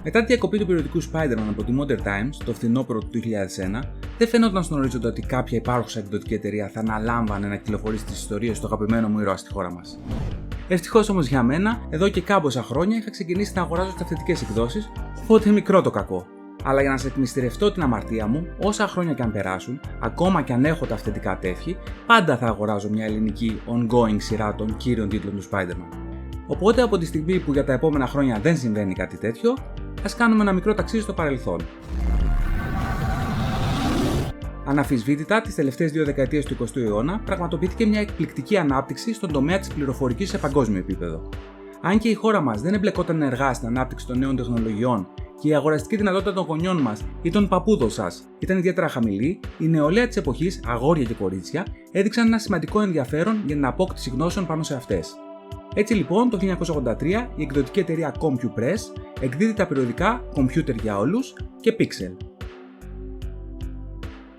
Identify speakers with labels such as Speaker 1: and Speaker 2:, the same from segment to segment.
Speaker 1: Μετά τη διακοπή του περιοδικού Spider-Man από τη Modern Times το φθινόπωρο του 2001, δεν φαινόταν στον ορίζοντα ότι κάποια υπάρχουσα εκδοτική εταιρεία θα αναλάμβανε να κυκλοφορήσει τις ιστορίες του αγαπημένου μου ήρωα στη χώρα μας. Ευτυχώς όμως για μένα, εδώ και κάμποσα χρόνια είχα ξεκινήσει να αγοράζω τις αυθεντικές εκδόσεις, οπότε μικρό το κακό. Αλλά για να σε εκμυστηρευτώ την αμαρτία μου, όσα χρόνια και αν περάσουν, ακόμα και αν έχω τα αυθεντικά τεύχη, πάντα θα αγοράζω μια ελληνική ongoing σειρά των κύριων τίτλων του Spider-Man. Οπότε από τη στιγμή που για τα επόμενα χρόνια δεν συμβαίνει κάτι τέτοιο, ας κάνουμε ένα μικρό ταξίδι στο παρελθόν. Αναμφισβήτητα, τις τελευταίες 2 δεκαετίες του 20ου αιώνα πραγματοποιήθηκε μια εκπληκτική ανάπτυξη στον τομέα της πληροφορικής σε παγκόσμιο επίπεδο. Αν και η χώρα μας δεν εμπλεκόταν ενεργά στην ανάπτυξη των νέων τεχνολογιών και η αγοραστική δυνατότητα των γονιών μας ή των παππούδων σας ήταν ιδιαίτερα χαμηλή, η νεολαία της εποχής, αγόρια και κορίτσια, έδειξαν ένα σημαντικό ενδιαφέρον για την απόκτηση γνώσεων πάνω σε αυτές. Έτσι λοιπόν, το 1983 η εκδοτική εταιρεία CompuPress εκδίδει τα περιοδικά Computer για όλους και Pixel.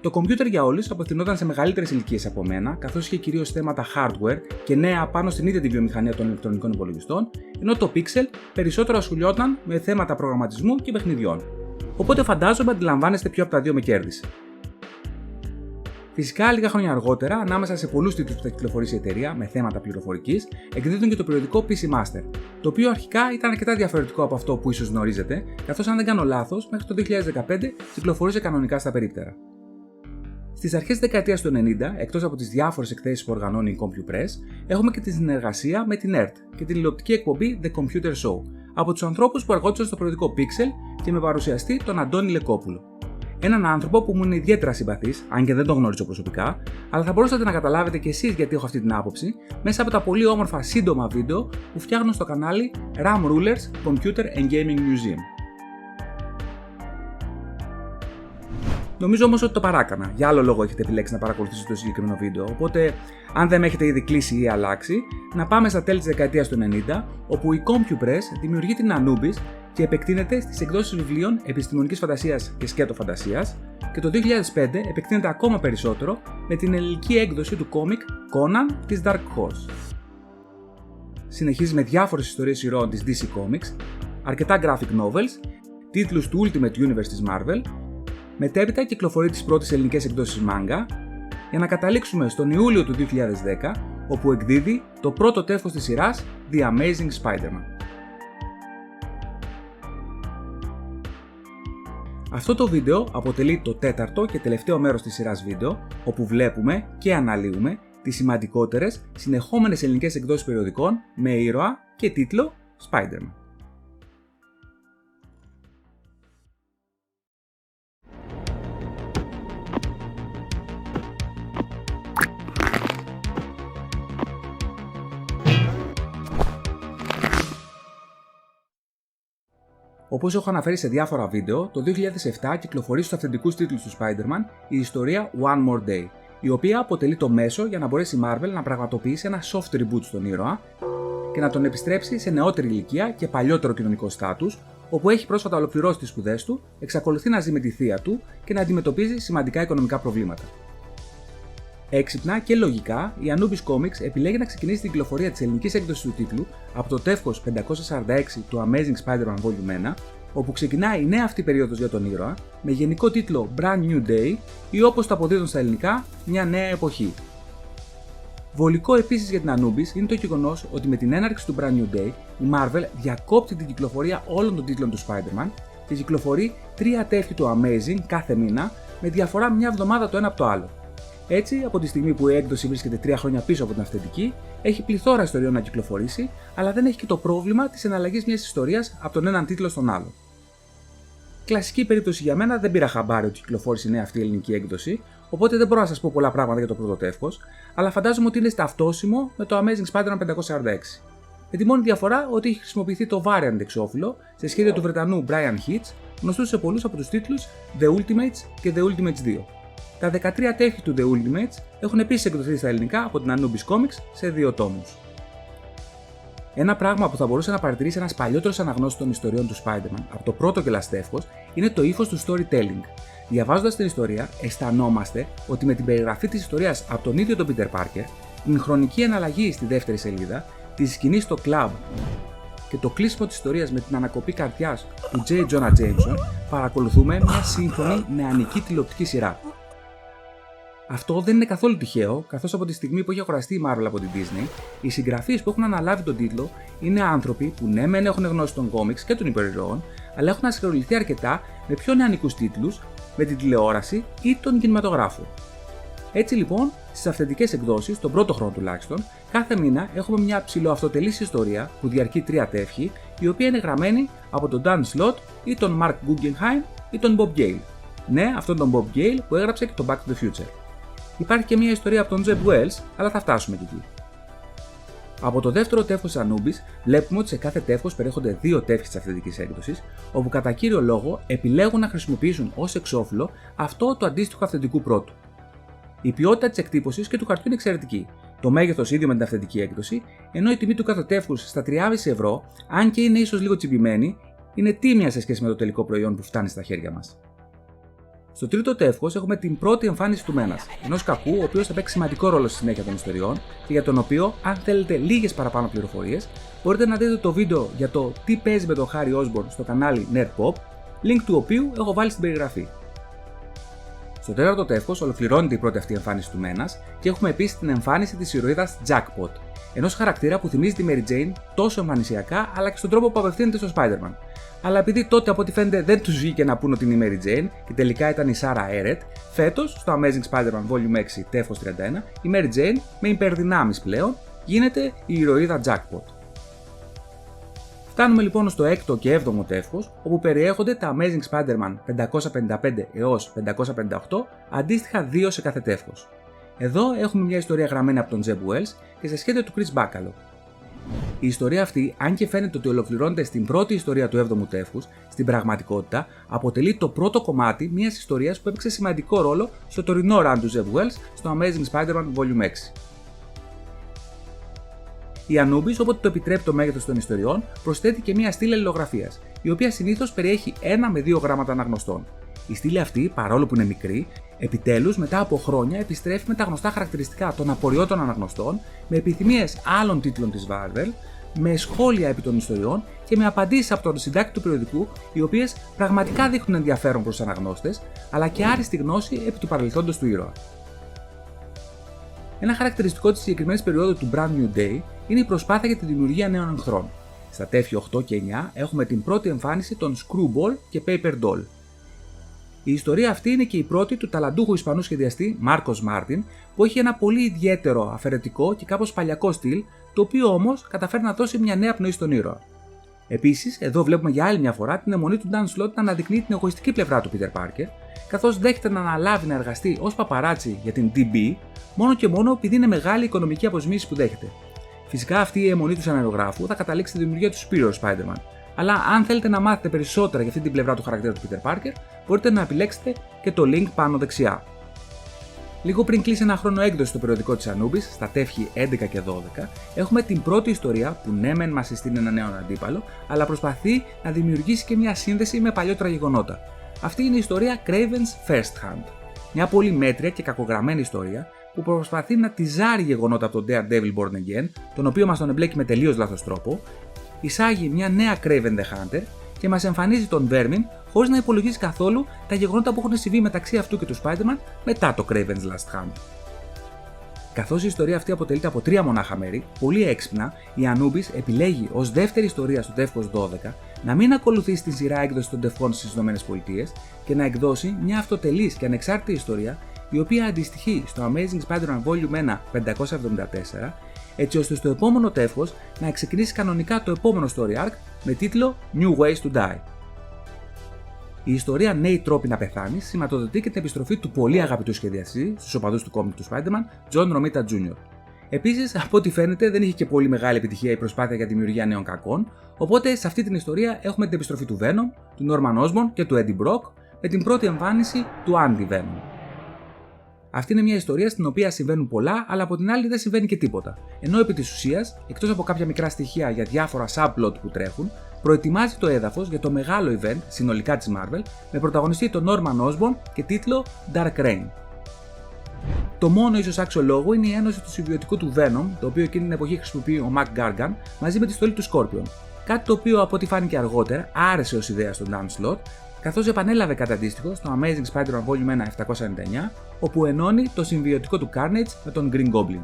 Speaker 1: Το Computer για όλους απευθυνόταν σε μεγαλύτερες ηλικίες από μένα, καθώς είχε κυρίως θέματα hardware και νέα πάνω στην ίδια τη βιομηχανία των ηλεκτρονικών υπολογιστών, ενώ το Pixel περισσότερο ασχολιόταν με θέματα προγραμματισμού και παιχνιδιών. Οπότε φαντάζομαι αντιλαμβάνεστε ποιο από τα δύο με κέρδισε. Φυσικά, λίγα χρόνια αργότερα, ανάμεσα σε πολλούς τίτλους που θα κυκλοφορήσει η εταιρεία με θέματα πληροφορικής, εκδίδουν και το περιοδικό PC Master, το οποίο αρχικά ήταν αρκετά διαφορετικό από αυτό που ίσως γνωρίζετε, καθώς αν δεν κάνω λάθος, μέχρι το 2015 κυκλοφορούσε κανονικά στα περίπτερα. Στις αρχές της δεκαετίας του 90, εκτός από τις διάφορες εκθέσεις που οργανώνει η CompuPress, έχουμε και τη συνεργασία με την ERT και την τηλεοπτική εκπομπή The Computer Show, από τους ανθρώπους που εργόντουσαν στο περιοδικό Pixel και με παρουσιαστή τον Αντώνη Λεκόπουλο. Έναν άνθρωπο που μου είναι ιδιαίτερα συμπαθής, αν και δεν τον γνωρίζω προσωπικά, αλλά θα μπορούσατε να καταλάβετε κι εσείς γιατί έχω αυτή την άποψη μέσα από τα πολύ όμορφα σύντομα βίντεο που φτιάχνω στο κανάλι RAM Rulers Computer and Gaming Museum. Νομίζω όμως ότι το παράκανα. Για άλλο λόγο έχετε επιλέξει να παρακολουθήσετε το συγκεκριμένο βίντεο. Οπότε, αν δεν με έχετε ήδη κλείσει ή αλλάξει, να πάμε στα τέλη της δεκαετίας του 90, όπου η CompuPress δημιουργεί την Anubis και επεκτείνεται στις εκδόσεις βιβλίων επιστημονικής φαντασίας και σκέτο-φαντασίας, και το 2005 επεκτείνεται ακόμα περισσότερο με την ελληνική έκδοση του κόμικ Conan της Dark Horse. Συνεχίζει με διάφορες ιστορίες ηρώων της DC Comics, αρκετά graphic novels, τίτλους του Ultimate Universe της Marvel. Μετέπειτα κυκλοφορεί τις πρώτες ελληνικές εκδόσεις manga, για να καταλήξουμε στον Ιούλιο του 2010, όπου εκδίδει το πρώτο τεύχος της σειράς The Amazing Spider-Man. Αυτό το βίντεο αποτελεί το τέταρτο και τελευταίο μέρος της σειράς βίντεο, όπου βλέπουμε και αναλύουμε τις σημαντικότερες συνεχόμενες ελληνικές εκδόσεις περιοδικών με ήρωα και τίτλο Spider-Man. Όπως έχω αναφέρει σε διάφορα βίντεο, το 2007 κυκλοφορεί στους αυθεντικούς τίτλους του Spider-Man η ιστορία One More Day, η οποία αποτελεί το μέσο για να μπορέσει η Marvel να πραγματοποιήσει ένα soft reboot στον ήρωα και να τον επιστρέψει σε νεότερη ηλικία και παλιότερο κοινωνικό στάτους, όπου έχει πρόσφατα ολοκληρώσει τις σπουδές του, εξακολουθεί να ζει με τη θεία του και να αντιμετωπίζει σημαντικά οικονομικά προβλήματα. Έξυπνα και λογικά, η Anubis Comics επιλέγει να ξεκινήσει την κυκλοφορία της ελληνικής έκδοσης του τίτλου από το τεύχος 546 του Amazing Spider-Man Volume 1, όπου ξεκινάει η νέα αυτή περίοδος για τον ήρωα, με γενικό τίτλο Brand New Day ή όπως το αποδίδουν στα ελληνικά, μια νέα εποχή. Βολικό επίσης για την Anubis είναι το γεγονός ότι με την έναρξη του Brand New Day, η Marvel διακόπτει την κυκλοφορία όλων των τίτλων του Spider-Man και κυκλοφορεί 3 τεύχη του Amazing κάθε μήνα, με διαφορά μια εβδομάδα το ένα από το άλλο. Έτσι, από τη στιγμή που η έκδοση βρίσκεται 3 χρόνια πίσω από την αυθεντική, έχει πληθώρα ιστοριών να κυκλοφορήσει, αλλά δεν έχει και το πρόβλημα της εναλλαγής μιας ιστορίας από τον έναν τίτλο στον άλλο. Κλασική περίπτωση για μένα, δεν πήρα χαμπάρι ότι κυκλοφόρησε η νέα αυτή ελληνική έκδοση, οπότε δεν μπορώ να σας πω πολλά πράγματα για το πρώτο τεύχος, αλλά φαντάζομαι ότι είναι ταυτόσιμο με το Amazing Spider-Man 546. Με τη μόνη διαφορά ότι έχει χρησιμοποιηθεί το variant εξώφυλλο σε σχέδιο του Βρετανού Brian Hitch, γνωστού σε πολλούς από τους τίτλους The Ultimates και The Ultimates 2. Τα 13 τεύχη του The Ultimates έχουν επίσης εκδοθεί στα ελληνικά από την Anubis Comics σε 2 τόμους. Ένα πράγμα που θα μπορούσε να παρατηρήσει ένας παλιότερος αναγνώστης των ιστοριών του Spider-Man από το πρώτο και last τεύχος είναι το ύφος του storytelling. Διαβάζοντας την ιστορία, αισθανόμαστε ότι με την περιγραφή της ιστορίας από τον ίδιο τον Peter Parker, την χρονική αναλλαγή στη δεύτερη σελίδα, τη σκηνή στο κλαμπ και το κλείσιμο της ιστορίας με την ανακοπή καρδιάς του J. Jonah Jameson, παρακολουθούμε μια σύγχρονη νεανική τηλεοπτική σειρά. Αυτό δεν είναι καθόλου τυχαίο, καθώς από τη στιγμή που έχει αγοραστεί η Marvel από την Disney, οι συγγραφείς που έχουν αναλάβει τον τίτλο είναι άνθρωποι που ναι, μεν έχουν γνώση των κόμιξ και των υπερηρώων, αλλά έχουν ασχοληθεί αρκετά με πιο νεανικούς τίτλους, με την τηλεόραση ή τον κινηματογράφο. Έτσι λοιπόν, στις αυθεντικές εκδόσεις, τον πρώτο χρόνο τουλάχιστον, κάθε μήνα έχουμε μια ψηλοαυτοτελής ιστορία που διαρκεί 3 τεύχη, η οποία είναι γραμμένη από τον Dan Slott ή τον Mark Guggenheim ή τον Bob Gale. Ναι, αυτόν τον Bob Gale που έγραψε και το Back to the Future. Υπάρχει και μια ιστορία από τον Jeb Wells, αλλά θα φτάσουμε και εκεί. Από το δεύτερο τεύχος της Anubis, βλέπουμε ότι σε κάθε τεύχος περιέχονται 2 τεύχοι της αυθεντικής έκδοσης, όπου κατά κύριο λόγο επιλέγουν να χρησιμοποιήσουν ως εξώφυλλο αυτό το αντίστοιχο αυθεντικού πρώτου. Η ποιότητα της εκτύπωσης και του χαρτιού είναι εξαιρετική. Το μέγεθος ίδιο με την αυθεντική έκδοση, ενώ η τιμή του κάθε τεύχους στα 3,5 ευρώ, αν και είναι ίσως λίγο τσιμπημένη, είναι τίμια σε σχέση με το τελικό προϊόν που φτάνει στα χέρια μας. Στο τρίτο τεύχος έχουμε την πρώτη εμφάνιση του Μένας, ενός κακού ο οποίος θα παίξει σημαντικό ρόλο στη συνέχεια των ιστοριών και για τον οποίο, αν θέλετε λίγες παραπάνω πληροφορίες, μπορείτε να δείτε το βίντεο για το τι παίζει με τον Harry Osborn στο κανάλι NerdPop, link του οποίου έχω βάλει στην περιγραφή. Στο τέταρτο τεύχος ολοκληρώνεται η πρώτη αυτή εμφάνιση του Μένας και έχουμε επίσης την εμφάνιση της ηρωίδας Jackpot, ενός χαρακτήρα που θυμίζει τη Mary Jane τόσο εμφανισιακά αλλά και στον τρόπο που απευθύνεται στο Spider-Man. Αλλά επειδή τότε από ό,τι φαίνεται δεν τους βγήκε να πούνε ότι είναι η Mary Jane και τελικά ήταν η Sarah Eret, φέτος στο Amazing Spider-Man Volume 6 τεύχος 31, η Mary Jane με υπερδυνάμεις πλέον γίνεται η ηρωίδα Jackpot. Φτάνουμε λοιπόν στο 6ο και 7ο τεύχος, όπου περιέχονται τα Amazing Spider-Man 555 έως 558, αντίστοιχα 2 σε κάθε τεύχος. Εδώ έχουμε μια ιστορία γραμμένη από τον Jeb Wells και σε σχέδιο του Chris Bachalo. Η ιστορία αυτή, αν και φαίνεται ότι ολοκληρώνεται στην πρώτη ιστορία του 7ου τεύχους, στην πραγματικότητα αποτελεί το πρώτο κομμάτι μιας ιστορίας που έπαιξε σημαντικό ρόλο στο τωρινό run του Jeb Wells στο Amazing Spider-Man Volume 6. Η Anubis, όποτε το επιτρέπει το μέγεθος των ιστοριών, προσθέτει και μια στήλη αλληλογραφίας, η οποία συνήθως περιέχει 1 με 2 γράμματα αναγνωστών. Η στήλη αυτή, παρόλο που είναι μικρή, επιτέλους μετά από χρόνια επιστρέφει με τα γνωστά χαρακτηριστικά των απορριών των αναγνωστών, με επιθυμίες άλλων τίτλων της Marvel, με σχόλια επί των ιστοριών και με απαντήσεις από τον συντάκτη του περιοδικού, οι οποίες πραγματικά δείχνουν ενδιαφέρον προς τους αναγνώστες, αλλά και άριστη γνώση επί του παρελθόντος του ήρωα. Ένα χαρακτηριστικό της συγκεκριμένης περίοδου του Brand New Day είναι η προσπάθεια για τη δημιουργία νέων εχθρών. Στα τεύχη 8 και 9 έχουμε την πρώτη εμφάνιση των Screwball και Paper Doll. Η ιστορία αυτή είναι και η πρώτη του ταλαντούχου Ισπανού σχεδιαστή Μάρκος Μάρτιν, που έχει ένα πολύ ιδιαίτερο, αφαιρετικό και κάπως παλιακό στυλ, το οποίο όμως καταφέρει να δώσει μια νέα πνοή στον ήρωα. Επίσης, εδώ βλέπουμε για άλλη μια φορά την αιμονή του Dan Slott να αναδεικνύει την εγωιστική πλευρά του Peter Parker, καθώς δέχεται να αναλάβει να εργαστεί ως παπαράτσι για την DB, μόνο και μόνο επειδή είναι μεγάλη η οικονομική αποζημίωση που δέχεται. Φυσικά αυτή η αιμονή του σεναριογράφου θα καταλήξει στη δημιουργία του Superior Spider-Man. Αλλά αν θέλετε να μάθετε περισσότερα για αυτή την πλευρά του χαρακτήρα του Peter Parker, μπορείτε να επιλέξετε και το link πάνω δεξιά. Λίγο πριν κλείσει ένα χρόνο έκδοση στο περιοδικό της Anubis, στα τεύχη 11 και 12, έχουμε την πρώτη ιστορία που ναι μεν μας συστήνει ένα νέο αντίπαλο, αλλά προσπαθεί να δημιουργήσει και μια σύνδεση με παλιότερα γεγονότα. Αυτή είναι η ιστορία Kraven's First Hand. Μια πολύ μέτρια και κακογραμμένη ιστορία που προσπαθεί να τυζάρει γεγονότα από τον Daredevil Born Again, τον οποίο μας τον εμπλέκει με τελείως λάθος τρόπο, εισάγει μια νέα Kraven the Hunter και μας εμφανίζει τον Vermin χωρίς να υπολογίζει καθόλου τα γεγονότα που έχουν συμβεί μεταξύ αυτού και του Spider-Man μετά το Kraven's Last Hunt. Καθώς η ιστορία αυτή αποτελείται από 3 μονάχα μέρη, πολύ έξυπνα, η Anubis επιλέγει ως δεύτερη ιστορία στο τεύχος 12 να μην ακολουθήσει τη σειρά έκδοση των τευκών στις ΗΠΑ και να εκδώσει μια αυτοτελής και ανεξάρτητη ιστορία, η οποία αντιστοιχεί στο Amazing Spider-Man Volume 1 574, έτσι ώστε στο επόμενο τεύχος να ξεκινήσει κανονικά το επόμενο story arc με τίτλο New Ways to Die. Η ιστορία Νέοι τρόποι να πεθάνεις σηματοδοτεί και την επιστροφή του πολύ αγαπητού σχεδιαστή στους οπαδούς του κόμικ του Spider-Man, John Romita Jr. Επίσης, από ό,τι φαίνεται, δεν είχε και πολύ μεγάλη επιτυχία η προσπάθεια για τη δημιουργία νέων κακών, οπότε σε αυτή την ιστορία έχουμε την επιστροφή του Venom, του Norman Osborn και του Eddie Brock με την πρώτη εμφάνιση του Anti-Venom. Αυτή είναι μια ιστορία στην οποία συμβαίνουν πολλά, αλλά από την άλλη δεν συμβαίνει και τίποτα. Ενώ επί της ουσίας, εκτός από κάποια μικρά στοιχεία για διάφορα subplot που τρέχουν, προετοιμάζει το έδαφος για το μεγάλο event συνολικά της Marvel με πρωταγωνιστή τον Norman Osborn και τίτλο Dark Reign. Το μόνο ίσως άξιο λόγο είναι η ένωση του συμβιωτικού του Venom, το οποίο εκείνη την εποχή χρησιμοποιεί ο Mac Gargan μαζί με τη στολή του Scorpion. κάτι το οποίο από ό,τι φάνηκε αργότερα άρεσε ως ιδέα στον Dan Slott, καθώς επανέλαβε κατά αντίστοιχο στο Amazing Spider-Man Volume 1 799, όπου ενώνει το συμβιωτικό του Carnage με τον Green Goblin.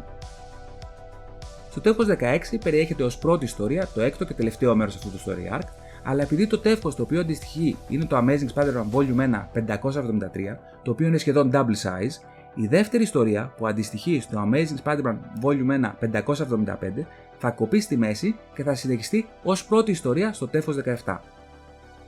Speaker 1: Στο τεύχος 16 περιέχεται ως πρώτη ιστορία το έκτο και τελευταίο μέρος αυτού του story arc, αλλά επειδή το τεύχος το οποίο αντιστοιχεί είναι το Amazing Spider-Man Volume 1 573, το οποίο είναι σχεδόν double size, η δεύτερη ιστορία που αντιστοιχεί στο Amazing Spider-Man Volume 1 575 θα κοπεί στη μέση και θα συνεχιστεί ως πρώτη ιστορία στο τεύχος 17.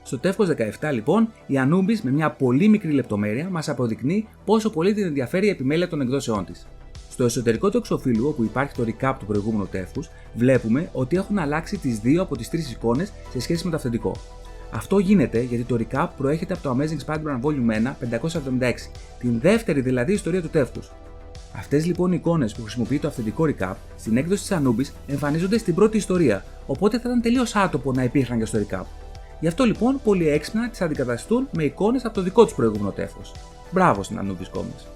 Speaker 1: Στο τεύχος 17 λοιπόν, η Anubis με μια πολύ μικρή λεπτομέρεια μας αποδεικνύει πόσο πολύ την ενδιαφέρει η επιμέλεια των εκδόσεών της. Στο εσωτερικό του εξωφύλλου, όπου υπάρχει το recap του προηγούμενου τεύχους, βλέπουμε ότι έχουν αλλάξει τις 2 από τις 3 εικόνες σε σχέση με το αυθεντικό. Αυτό γίνεται γιατί το recap προέρχεται από το Amazing Spider-Man Volume 1 576, την δεύτερη δηλαδή ιστορία του τεύχους. Αυτές λοιπόν οι εικόνες που χρησιμοποιεί το αυθεντικό recap στην έκδοση της Anubis εμφανίζονται στην πρώτη ιστορία, οπότε θα ήταν τελείως άτομο να υπήρχαν και στο recap. Γι' αυτό λοιπόν πολύ έξυπνα τις αντικαταστούν με εικόνες από το δικό τους προηγούμενο τεύχος. Μπράβο στην Anubis Comics.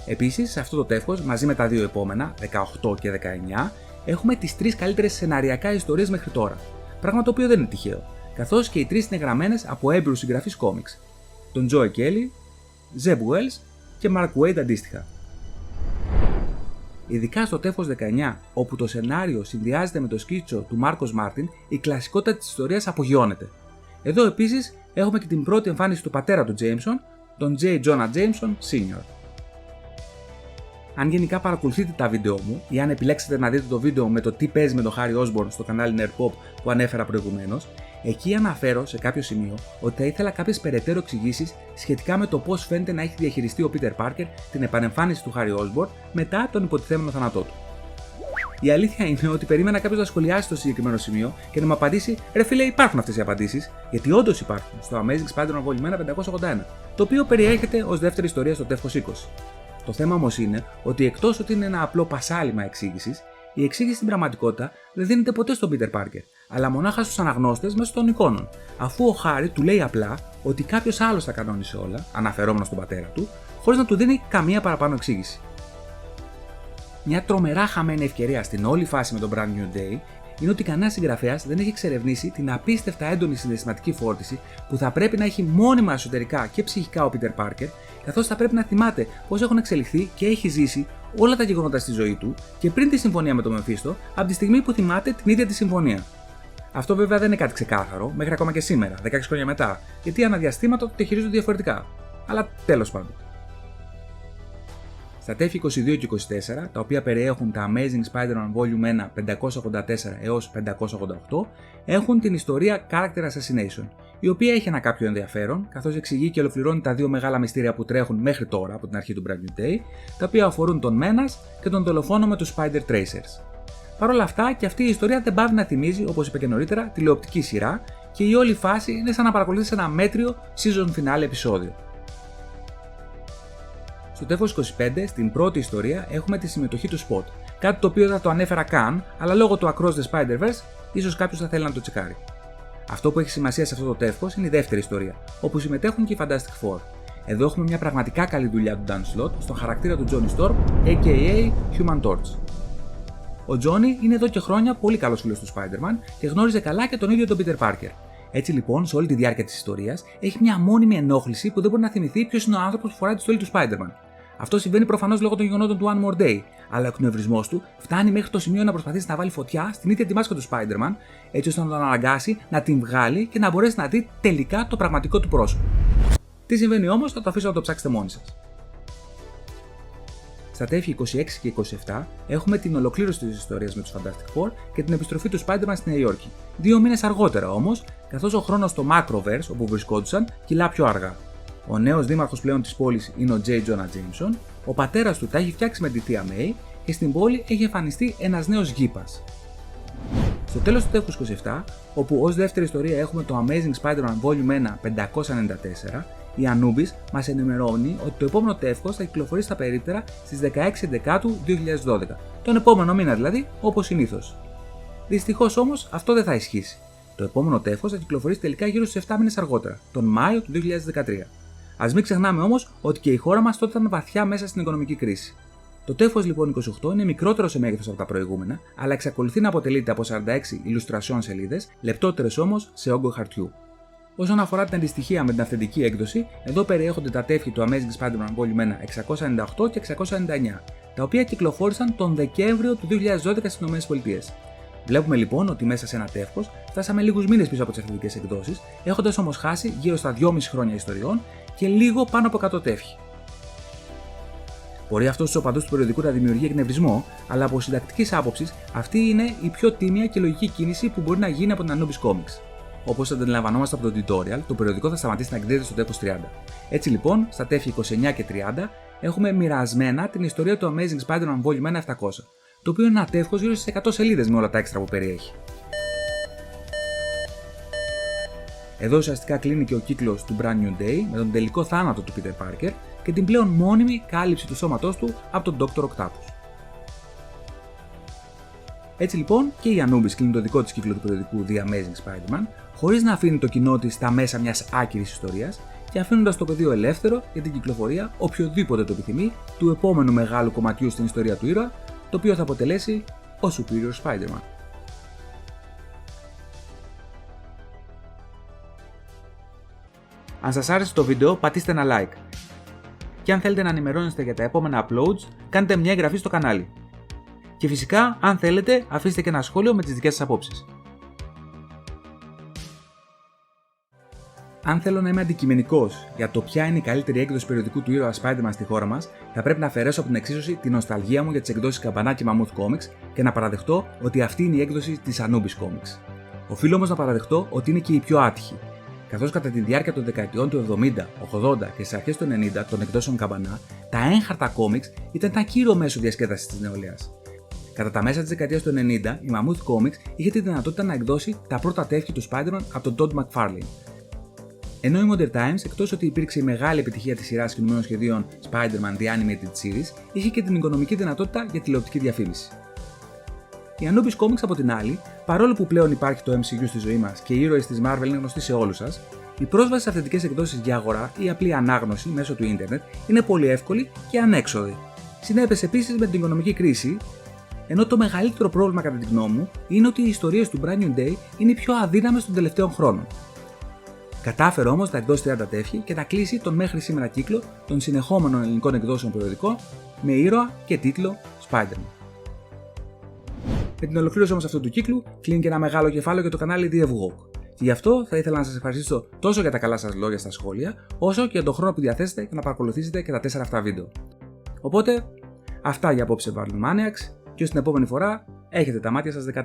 Speaker 1: Επίσης, σε αυτό το τεύχος, μαζί με τα δύο επόμενα, 18 και 19, έχουμε τις 3 καλύτερες σεναριακά ιστορίες μέχρι τώρα. Πράγμα το οποίο δεν είναι τυχαίο, καθώς και οι 3 είναι γραμμένες από έμπειρους συγγραφείς κόμιξ, τον Joe Kelly, Zeb Wells και Mark Waid αντίστοιχα. Ειδικά στο τεύχος 19, όπου το σενάριο συνδυάζεται με το σκίτσο του Μάρκος Μάρτιν, η κλασικότητα της ιστορίας απογειώνεται. Εδώ επίσης έχουμε και την πρώτη εμφάνιση του πατέρα του Jameson, τον J. Jonah Jameson Sr. Αν γενικά παρακολουθείτε τα βίντεο μου ή αν επιλέξετε να δείτε το βίντεο με το τι παίζει με τον Harry Osborn στο κανάλι Nerd Pop που ανέφερα προηγουμένως, εκεί αναφέρω σε κάποιο σημείο ότι θα ήθελα κάποιες περαιτέρω εξηγήσεις σχετικά με το πώς φαίνεται να έχει διαχειριστεί ο Peter Parker την επανεμφάνιση του Harry Osborn μετά τον υποτιθέμενο θάνατό του. Η αλήθεια είναι ότι περίμενα κάποιος να σχολιάσει το συγκεκριμένο σημείο και να μου απαντήσει: ρε φίλε, υπάρχουν αυτές οι απαντήσεις, γιατί όντως υπάρχουν στο Amazing Spider-Man Volume 1 581, το οποίο περιέχεται ως δεύτερη ιστορία στο τεύχος 20. Το θέμα όμως είναι ότι εκτός ότι είναι ένα απλό πασάλιμα εξήγησης, η εξήγηση στην πραγματικότητα δεν δίνεται ποτέ στον Peter Parker, αλλά μονάχα στους αναγνώστες μέσω των εικόνων, αφού ο Χάρι του λέει απλά ότι κάποιος άλλος τα κανόνισε όλα, αναφερόμενος στον πατέρα του, χωρίς να του δίνει καμία παραπάνω εξήγηση. Μια τρομερά χαμένη ευκαιρία στην όλη φάση με τον Brand New Day είναι ότι κανένας συγγραφέας δεν έχει εξερευνήσει την απίστευτα έντονη συναισθηματική φόρτιση που θα πρέπει να έχει μόνιμα εσωτερικά και ψυχικά ο Peter Parker, καθώς θα πρέπει να θυμάται πώς έχουν εξελιχθεί και έχει ζήσει όλα τα γεγονότα στη ζωή του και πριν τη συμφωνία με τον Μεφίστο, από τη στιγμή που θυμάται την ίδια τη συμφωνία. Αυτό βέβαια δεν είναι κάτι ξεκάθαρο, μέχρι ακόμα και σήμερα, 16 χρόνια μετά, γιατί αναδιαστήματα το χειρίζονται διαφορετικά. Αλλά τέλος πάντων. Στα τεύχη 22 και 24, τα οποία περιέχουν τα Amazing Spider-Man Volume 1 584 έως 588, έχουν την ιστορία Character Assassination, η οποία έχει ένα κάποιο ενδιαφέρον, καθώς εξηγεί και ολοκληρώνει τα δύο μεγάλα μυστήρια που τρέχουν μέχρι τώρα από την αρχή του Brand New Day, τα οποία αφορούν τον Menace και τον δολοφόνο με τους Spider Tracers. Παρ' όλα αυτά, και αυτή η ιστορία δεν πάβει να θυμίζει, όπως είπα και νωρίτερα, τηλεοπτική σειρά και η όλη φάση είναι σαν να παρακολουθείς ένα μέτριο season finale επεισόδιο. Στο τεύχος 25, στην πρώτη ιστορία, έχουμε τη συμμετοχή του Spot, κάτι το οποίο δεν το ανέφερα καν, αλλά λόγω του Across the Spider-Verse, ίσως κάποιος θα θέλει να το τσεκάρει. Αυτό που έχει σημασία σε αυτό το τεύχος είναι η δεύτερη ιστορία, όπου συμμετέχουν και οι Fantastic Four. Εδώ έχουμε μια πραγματικά καλή δουλειά του Dan Slott στον χαρακτήρα του Johnny Storm, a.k.a. Human Torch. Ο Johnny είναι εδώ και χρόνια πολύ καλός φίλος του Spider-Man και γνώριζε καλά και τον ίδιο τον Peter Parker. Έτσι λοιπόν, σε όλη τη διάρκεια της ιστορίας, έχει μια μόνιμη ενόχληση που δεν μπορεί να θυμηθεί ποιος είναι ο άνθρωπος που φοράει τη στολή του Spider-Man. Αυτό συμβαίνει προφανώς λόγω των γεγονότων του One More Day, αλλά ο εκνευρισμός του φτάνει μέχρι το σημείο να προσπαθήσει να βάλει φωτιά στην ίδια τη μάσκα του Spider-Man, έτσι ώστε να τον αναγκάσει να την βγάλει και να μπορέσει να δει τελικά το πραγματικό του πρόσωπο. Τι συμβαίνει όμως, θα το αφήσω να το ψάξετε μόνοι σας. Στα τεύχη 26 και 27 έχουμε την ολοκλήρωση της ιστορίας με τους Fantastic Four και την επιστροφή του Spider-Man στη Νέα Υόρκη. 2 μήνες αργότερα όμως, καθώς ο χρόνος στο Macroverse όπου βρισκόντουσαν κυλά πιο αργά. Ο νέος δήμαρχος πλέον της πόλης είναι ο J. Jonah Jameson, ο πατέρας του τα έχει φτιάξει με τη θεία May και στην πόλη έχει εμφανιστεί ένας νέος γήπας. Στο τέλος του τεύχους 27, όπου ως δεύτερη ιστορία έχουμε το Amazing Spider-Man Volume 1 594, η Anubis μας ενημερώνει ότι το επόμενο τεύχος θα κυκλοφορήσει στα περίπτερα στις 16 Δεκάτου 2012, τον επόμενο μήνα δηλαδή, όπως συνήθως. Δυστυχώς όμως αυτό δεν θα ισχύσει. Το επόμενο τεύχος θα κυκλοφορήσει τελικά γύρω στους 7 μήνες αργότερα, τον Μάιο του 2013. Ας μην ξεχνάμε όμως ότι και η χώρα μας τότε ήταν βαθιά μέσα στην οικονομική κρίση. Το τεύχος λοιπόν 28 είναι μικρότερο σε μέγεθος από τα προηγούμενα, αλλά εξακολουθεί να αποτελείται από 46 illustration σελίδες, λεπτότερες όμως σε όγκο χαρτιού. Όσον αφορά την αντιστοιχεία με την αυθεντική έκδοση, εδώ περιέχονται τα τεύχη του Amazing Spider-Man Volume 1 698 και 699, τα οποία κυκλοφόρησαν τον Δεκέμβριο του 2012 στις ΗΠΑ. Βλέπουμε λοιπόν ότι μέσα σε ένα τεύχος φτάσαμε λίγους μήνες πίσω από τις αυθεντικές εκδόσεις, έχοντας όμως χάσει γύρω στα 2,5 χρόνια ιστοριών και λίγο πάνω από 100 τεύχη. Μπορεί αυτό στους οπαδούς του περιοδικού να δημιουργεί εκνευρισμό, αλλά από συντακτικής άποψης αυτή είναι η πιο τίμια και λογική κίνηση που μπορεί να γίνει από την Anubis Comics. Όπως αντιλαμβανόμαστε από το tutorial, το περιοδικό θα σταματήσει να εκδίδεται στο τεύχος 30. Έτσι λοιπόν, στα τεύχη 29 και 30 έχουμε μοιρασμένα την ιστορία του Amazing Spider-Man Volume 1 700, το οποίο είναι ένα τεύχος γύρω στις 100 σελίδες με όλα τα έξτρα που περιέχει. Εδώ ουσιαστικά κλείνει και ο κύκλος του Brand New Day με τον τελικό θάνατο του Peter Parker και την πλέον μόνιμη κάλυψη του σώματός του από τον Dr. Octopus. Έτσι λοιπόν και η Anubis κλείνει το δικό της κύκλο του περιοδικού The Amazing Spider-Man, χωρίς να αφήνει το κοινό της στα μέσα μιας άκυρης ιστορίας και αφήνοντας το πεδίο ελεύθερο για την κυκλοφορία οποιοδήποτε το επιθυμεί του επόμενου μεγάλου κομματιού στην ιστορία του ήρωα, το οποίο θα αποτελέσει ο Superior Spider-Man. Αν σας άρεσε το βίντεο, πατήστε ένα like. Και αν θέλετε να ενημερώνεστε για τα επόμενα uploads, κάντε μια εγγραφή στο κανάλι. Και φυσικά, αν θέλετε, αφήστε και ένα σχόλιο με τις δικές σας απόψεις. Αν θέλω να είμαι αντικειμενικός για το ποια είναι η καλύτερη έκδοση περιοδικού του ήρωα Spider-Man στη χώρα μας, θα πρέπει να αφαιρέσω από την εξίσωση τη νοσταλγία μου για τις εκδόσεις Καμπανά και Mammoth Comics και να παραδεχτώ ότι αυτή είναι η έκδοση της Anubis Comics. Οφείλω όμως να παραδεχτώ ότι είναι και η πιο άτυχη. Καθώς κατά τη διάρκεια των δεκαετιών του 70, 80 και στις αρχές του 90 των εκδόσεων Καμπανά, τα έγχαρτα comics ήταν ένα κύριο μέσο διασκέδασης της νεολαίας. Κατά τα μέσα της δεκαετίας του 90, η Mammoth Comics είχε τη δυνατότητα να εκδώσει τα πρώτα τεύχη του Spider-Man από τον Todd McFarlane. Ενώ η Modern Times, εκτός ότι υπήρξε η μεγάλη επιτυχία της σειράς κινουμένων σχεδίων Spider-Man The Animated Series, είχε και την οικονομική δυνατότητα για τηλεοπτική διαφήμιση. Η Anubis Comics από την άλλη, παρόλο που πλέον υπάρχει το MCU στη ζωή μας και οι ήρωες της Marvel είναι γνωστοί σε όλους σας, η πρόσβαση σε αυθεντικές εκδόσεις για αγορά ή απλή ανάγνωση μέσω του ίντερνετ είναι πολύ εύκολη και ανέξοδη. Συνέπεσε επίσης με την οικονομική κρίση, ενώ το μεγαλύτερο πρόβλημα κατά τη γνώμη μου είναι ότι οι ιστορίες του Brand New Day είναι οι πιο αδύναμες των τελευταίων χρόνων. Κατάφερε όμως να εκδώσει 30 τεύχη και να κλείσει τον μέχρι σήμερα κύκλο των συνεχόμενων ελληνικών εκδόσεων περιοδικών με ήρωα και τίτλο Spider-Man. Με την ολοκλήρωση όμως αυτού του κύκλου κλείνει και ένα μεγάλο κεφάλαιο για το κανάλι The Evwalk. Και γι' αυτό θα ήθελα να σας ευχαριστήσω τόσο για τα καλά σας λόγια στα σχόλια, όσο και για τον χρόνο που διαθέσετε για να παρακολουθήσετε και τα 4 αυτά βίντεο. Οπότε, αυτά για απόψε Marvel Maniacs και ως την επόμενη φορά έχετε τα μάτια σας 14.